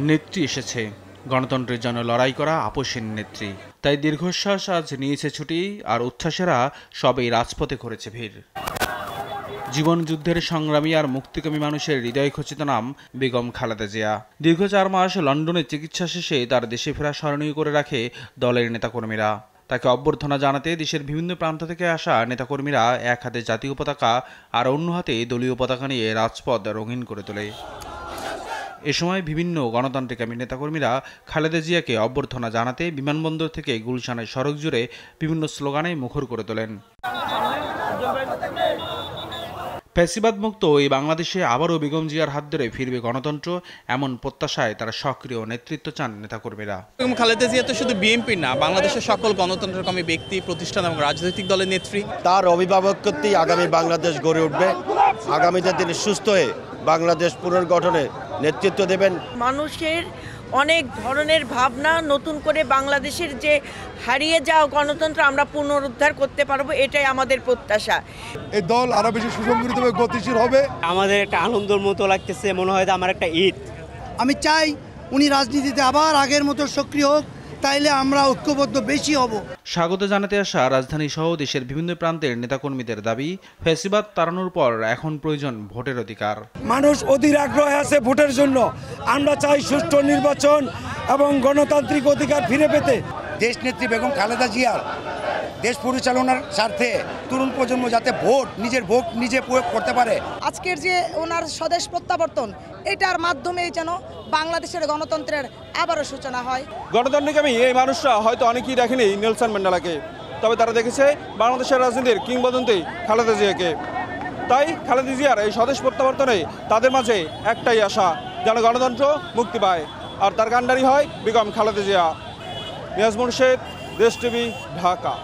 নেত্রী এসেছে, গণতন্ত্রের জন্য লড়াই করা আপসহীন নেত্রী। তাই দীর্ঘশ্বাস আজ নিয়েছে ছুটি, আর উচ্ছ্বাসেরা সবেই রাজপথে করেছে ভিড়। জীবন যুদ্ধের সংগ্রামী আর মুক্তিকামী মানুষের হৃদয় খচিত নাম বেগম খালেদা জিয়া। দীর্ঘ 4 মাস লন্ডনে চিকিৎসা শেষে তার দেশে ফেরা স্মরণীয় করে রাখে দলের নেতাকর্মীরা। তাকে অভ্যর্থনা জানাতে দেশের বিভিন্ন প্রান্ত থেকে আসা নেতাকর্মীরা এক হাতে জাতীয় পতাকা আর অন্য হাতে দলীয় পতাকা নিয়ে রাজপথ রঙিন করে তোলে। এ সময় বিভিন্ন গণতান্ত্রিকামী নেতাকর্মীরা খালেদা জিয়াকে অভ্যর্থনা জানাতে বিমানবন্দর থেকে গুলশানের সড়ক জুড়ে বিভিন্ন স্লোগানে মুখর করে তোলেন। ফ্যাসিবাদ মুক্ত এই বাংলাদেশে আবারও বেগম জিয়ার হাত ধরে ফিরবে গণতন্ত্র, এমন প্রত্যাশায় তারা সক্রিয় নেতৃত্ব চান নেতাকর্মীরা। বেগম খালেদা জিয়া তো শুধু বিএনপি না, বাংলাদেশের সকল গণতন্ত্রকামী ব্যক্তি, প্রতিষ্ঠান এবং রাজনৈতিক দলের নেত্রী। তার অভিভাবকত্বেই আগামী বাংলাদেশ গড়ে উঠবে। আগামীতে তিনি সুস্থ হয়ে বাংলাদেশ পুনর্গঠনে নেতৃত্ব দেবেন। মানুষের অনেক ধরনের ভাবনা, নতুন করে বাংলাদেশের যে হারিয়ে যাওয়া গণতন্ত্র আমরা পুনরুদ্ধার করতে পারবো, এটাই আমাদের প্রত্যাশা। এই দল আরো বেশি সুসংগঠিত হবে, গতিশীল হবে। আমাদের একটা আনন্দের মতো লাগতেছে, মনে হয় আমার একটা ঈদ। আমি চাই উনি রাজনীতিতে আবার আগের মতো সক্রিয় হোক, তাইলে আমরা ঐক্যবদ্ধ বেশি হব। স্বাগত জানাতে আসা রাজধানী সহ দেশের বিভিন্ন প্রান্তের নেতাকর্মীদের দাবি, ফ্যাসিবাদ তাড়ানোর পর এখন প্রয়োজন ভোটের অধিকার। মানুষ অধীর আগ্রহ আছে ভোটের জন্য। আমরা চাই সুষ্ঠু নির্বাচন এবং গণতান্ত্রিক অধিকার ফিরে পেতে। দেশনেত্রী বেগম খালেদা জিয়ার দেশ পরিচালনার স্বার্থে তরুণ প্রজন্ম যাতে নিজের ভোট নিজে প্রয়োগ করতে পারে। আজকের যে ওনার স্বদেশ প্রত্যাবর্তন, এটার মাধ্যমেই যেন বাংলাদেশের গণতন্ত্রের আবারও সূচনা হয়। গণতান্ত্রিকামী এই মানুষরা হয়তো অনেকেই দেখেনি নেলসন ম্যান্ডেলাকে, তবে তারা দেখেছে বাংলাদেশের রাজনীতির কিংবদন্তি খালেদা জিয়াকে। তাই খালেদা জিয়ার এই স্বদেশ প্রত্যাবর্তনে তাদের মাঝে একটাই আশা, যেন গণতন্ত্র মুক্তি পায় আর তার কাণ্ডারি হয় বেগম খালেদা জিয়া। নিয়াজ মুর্শেদ, দেশ টিভি, ঢাকা।